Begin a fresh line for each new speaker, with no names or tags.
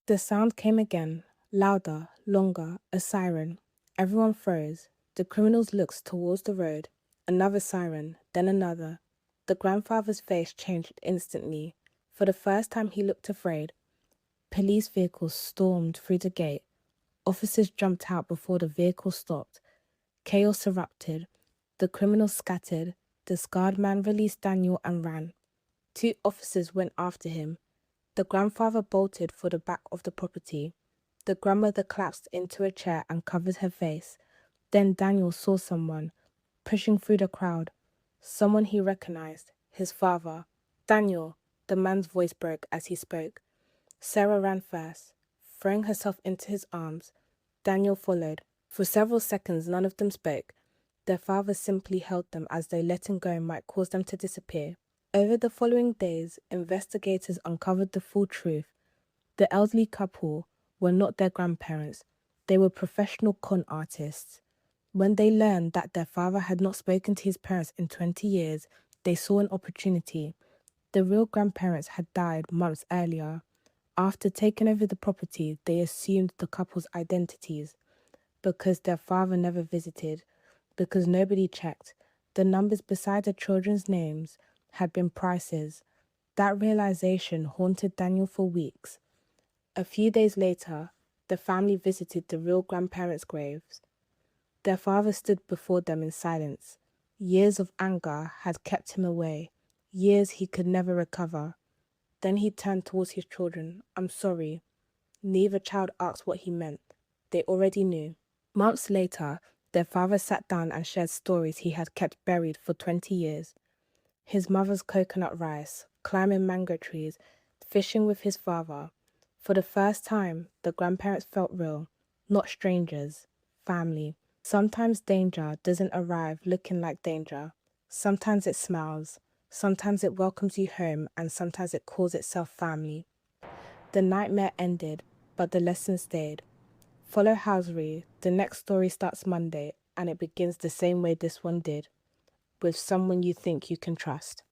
The sound came again, louder, longer, a siren. Everyone froze. The criminals looked towards the road. Another siren, then another. The grandfather's face changed instantly. For the first time he looked afraid. Police vehicles stormed through the gate. Officers jumped out before the vehicle stopped. Chaos erupted. The criminals scattered. The scarred man released Daniel and ran. Two officers went after him. The grandfather bolted for the back of the property. The grandmother collapsed into a chair and covered her face. Then Daniel saw someone pushing through the crowd. Someone he recognized, his father. "Daniel," the man's voice broke as he spoke. Sarah ran first, throwing herself into his arms. Daniel followed. For several seconds, none of them spoke. Their father simply held them as though letting go might cause them to disappear. Over the following days, investigators uncovered the full truth. The elderly couple were not their grandparents. They were professional con artists. When they learned that their father had not spoken to his parents in 20 years, they saw an opportunity. The real grandparents had died months earlier. After taking over the property, they assumed the couple's identities. Because their father never visited, because nobody checked, the numbers beside the children's names had been prices. That realization haunted Daniel for weeks. A few days later, the family visited the real grandparents' graves. Their father stood before them in silence. Years of anger had kept him away, years he could never recover. Then he turned towards his children. "I'm sorry." Neither child asked what he meant. They already knew. Months later, their father sat down and shared stories he had kept buried for 20 years. His mother's coconut rice, climbing mango trees, fishing with his father. For the first time, the grandparents felt real, not strangers, family. Sometimes danger doesn't arrive looking like danger. Sometimes it smiles. Sometimes it welcomes you home, and sometimes it calls itself family. The nightmare ended, but the lesson stayed. Follow Housery. The next story starts Monday, and it begins the same way this one did, with someone you think you can trust.